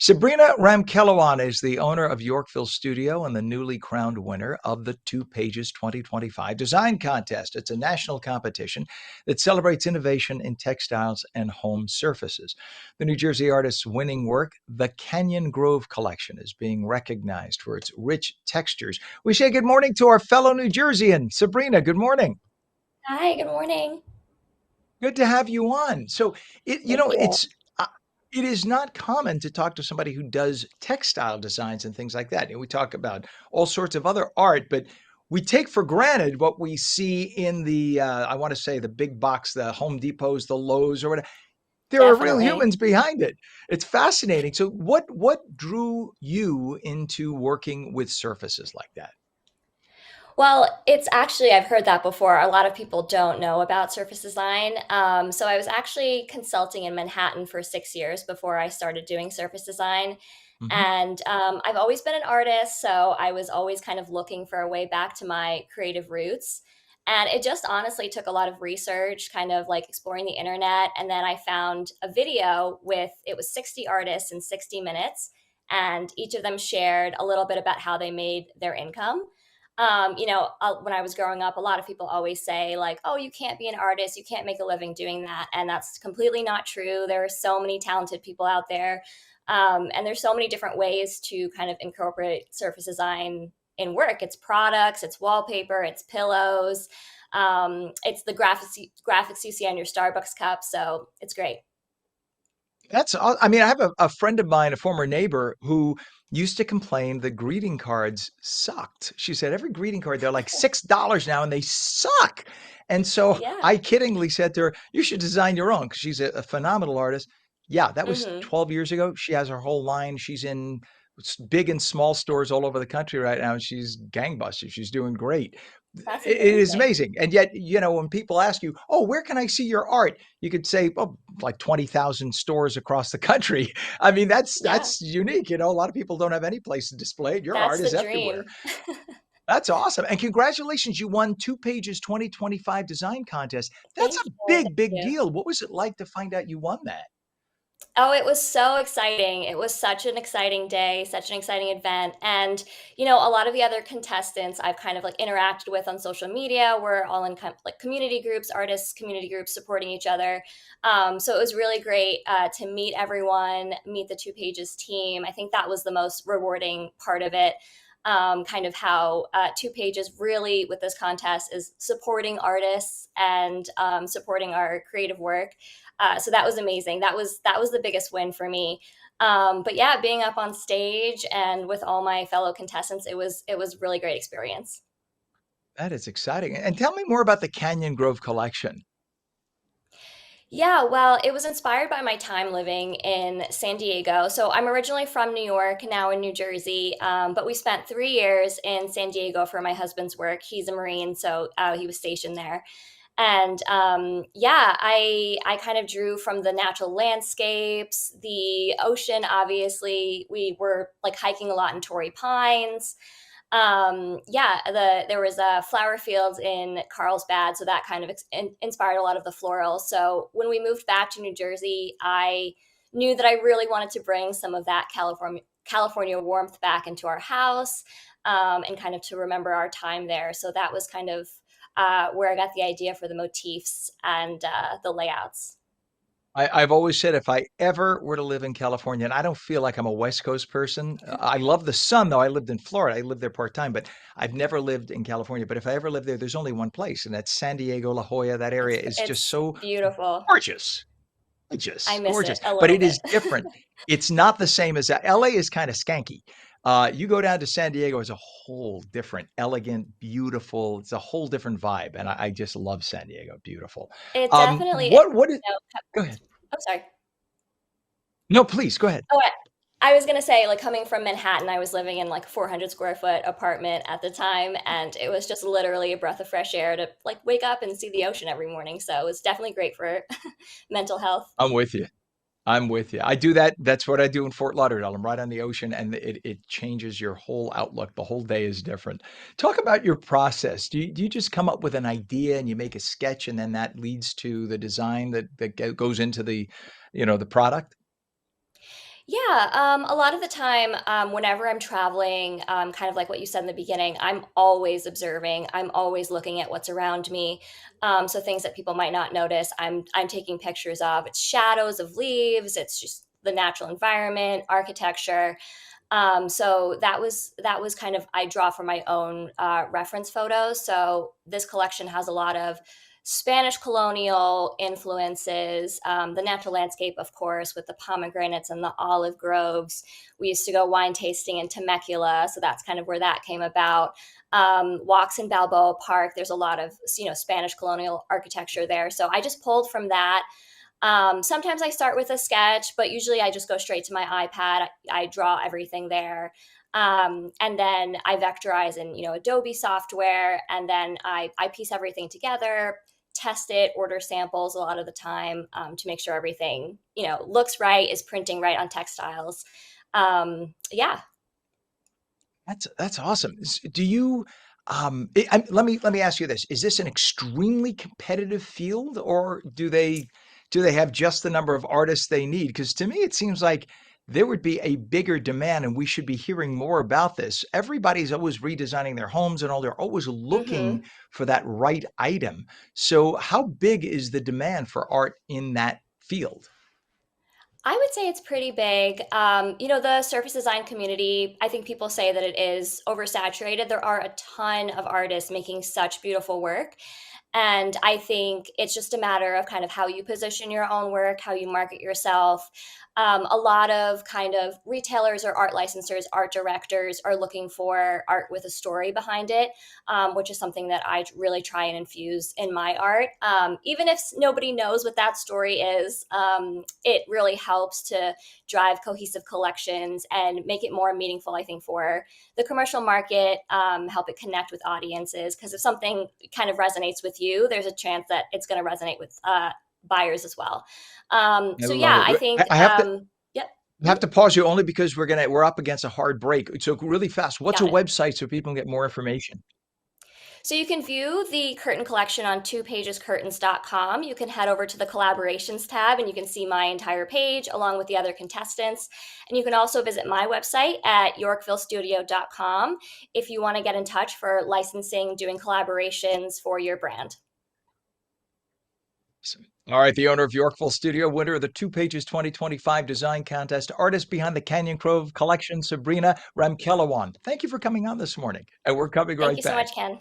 Sabrina Ramkhelawan is the owner of Yorkville Studio and the newly crowned winner of the Two Pages 2025 Design Contest. It's a national competition that celebrates innovation in textiles and home surfaces. The New Jersey artist's winning work, the Canyon Grove Collection, is being recognized for its rich textures. We say good morning to our fellow New Jerseyan. Sabrina, good morning. Hi, good morning. Good to have you on. So, it you Thank know, you. uh, it is not common to talk to somebody who does textile designs and things like that. We talk about all sorts of other art, but we take for granted what we see in the I want to say the big box, the Home Depots, the Lowe's, or whatever. There are real Definitely. humans behind it. It's fascinating. So, what drew you into working with surfaces like that? Well, it's actually, I've heard that before. A lot of people don't know about surface design. So I was actually consulting in Manhattan for 6 years before I started doing surface design. Hmm. And I've always been an artist, so I was always kind of looking for a way back to my creative roots. And it just honestly took a lot of research, kind of like exploring the internet. And then I found a video with, it was 60 artists in 60 minutes. And each of them shared a little bit about how they made their income. When I was growing up, a lot of people always say, like, oh, you can't be an artist, you can't make a living doing that. And that's completely not true. There are so many talented people out there. And there's so many different ways to kind of incorporate surface design in work. It's products, it's wallpaper, it's pillows, it's the graphics you see on your Starbucks cup. So it's great. I mean, I have a friend of mine, a former neighbor, who used to complain the greeting cards sucked. She said every greeting card, they're like $6 now and they suck. And so Yeah. I kiddingly said to her, you should design your own because she's a phenomenal artist. Yeah, that was Hmm. 12 years ago. She has her whole line. She's in big and small stores all over the country right now. And she's gangbusters. She's doing great. That's It is amazing. amazing. And yet, when people ask you, oh, where can I see your art? You could say, oh, like 20,000 stores across the country. I mean, that's Yeah, that's unique. A lot of people don't have any place to display it. Your that's art the is everywhere. dream. That's awesome. And congratulations, you won Two Pages 2025 design contest. That's Thank a you. Thank big, big you. deal. What was it like to find out you won that? Oh, it was so exciting. It was such an exciting day, such an exciting event. And, a lot of the other contestants I've kind of like interacted with on social media. We're all in like community groups, artists, community groups supporting each other. So it was really great to meet everyone, meet the Two Pages team. I think that was the most rewarding part of it. Kind of how Two Pages really, with this contest, is supporting artists and supporting our creative work. So that was amazing. That was the biggest win for me. But yeah, being up on stage and with all my fellow contestants, it was really great experience. That is exciting. And tell me more about the Canyon Grove collection. Yeah, well, it was inspired by my time living in San Diego. So I'm originally from New York, now in New Jersey, but we spent 3 years in San Diego for my husband's work. He's a Marine, so he was stationed there. And yeah, I kind of drew from the natural landscapes, the ocean. Obviously, we were like hiking a lot in Torrey Pines. Yeah, there was flower fields in Carlsbad, so that kind of inspired a lot of the florals. So when we moved back to New Jersey, I knew that I really wanted to bring some of that California warmth back into our house, and kind of to remember our time there. So that was kind of where I got the idea for the motifs and the layouts. I've always said if I ever were to live in California, and I don't feel like I'm a West Coast person. I love the sun, though. I lived in Florida. I lived there part time, but I've never lived in California. But if I ever live there, there's only one place, and that's San Diego, La Jolla. That area is just It's so beautiful. gorgeous, I gorgeous, miss it gorgeous. a But little it bit. is different. It's not the same as that. LA is kind of skanky. You go down to San Diego, it's a whole different, elegant, beautiful. It's a whole different vibe, and I just love San Diego. Beautiful. It definitely is. What is? You know, Go ahead. oh, sorry. No, please go ahead. Oh, I was gonna say, like, coming from Manhattan, I was living in like a 400 square foot apartment at the time, and it was just literally a breath of fresh air to like wake up and see the ocean every morning. So it was definitely great for mental health. I'm with you. I'm with you. I do that. That's what I do in Fort Lauderdale. I'm right on the ocean, and it changes your whole outlook. The whole day is different. Talk about your process. Do you just come up with an idea and you make a sketch, and then that leads to the design that goes into the product? Yeah, a lot of the time, whenever I'm traveling, kind of like what you said in the beginning, I'm always observing. I'm always looking at what's around me. So things that people might not notice, I'm taking pictures of. It's shadows of leaves. It's just the natural environment, architecture. So that was kind of I draw from my own reference photos. So this collection has a lot of Spanish colonial influences, the natural landscape, of course, with the pomegranates and the olive groves. We used to go wine tasting in Temecula, so that's kind of where that came about. Walks in Balboa Park, there's a lot of Spanish colonial architecture there. So I just pulled from that. Sometimes I start with a sketch, but usually I just go straight to my iPad. I draw everything there. And then I vectorize in, Adobe software, and then I piece everything together, test it, order samples a lot of the time to make sure everything, looks right, is printing right on textiles. Yeah. That's awesome. Do you let me ask you this. Is this an extremely competitive field, or do they have just the number of artists they need? Because to me it seems like there would be a bigger demand and we should be hearing more about this. Everybody's always redesigning their homes and all, they're always looking Hmm. for that right item. So how big is the demand for art in that field? I would say it's pretty big. The surface design community, I think people say that it is oversaturated. There are a ton of artists making such beautiful work. And I think it's just a matter of kind of how you position your own work, how you market yourself. A lot of kind of retailers or art licensors, art directors are looking for art with a story behind it, which is something that I really try and infuse in my art. Even if nobody knows what that story is, it really helps to drive cohesive collections and make it more meaningful, I think, for the commercial market, help it connect with audiences. Because if something kind of resonates with you, there's a chance that it's going to resonate with buyers as well. I So love yeah, it. I think, I have to yep. I Mhm. have to pause you only because we're up against a hard break. So really fast, what's a Got it. website so people can get more information? So you can view the curtain collection on twopagescurtains.com. You can head over to the collaborations tab and you can see my entire page along with the other contestants. And you can also visit my website at yorkvillestudio.com if you want to get in touch for licensing, doing collaborations for your brand. Awesome. All right, the owner of Yorkville Studio, winner of the Two Pages 2025 Design Contest, artist behind the Canyon Grove collection, Sabrina Ramkhelawan. Thank you for coming on this morning, and we're coming Thank right you so back. much, Ken.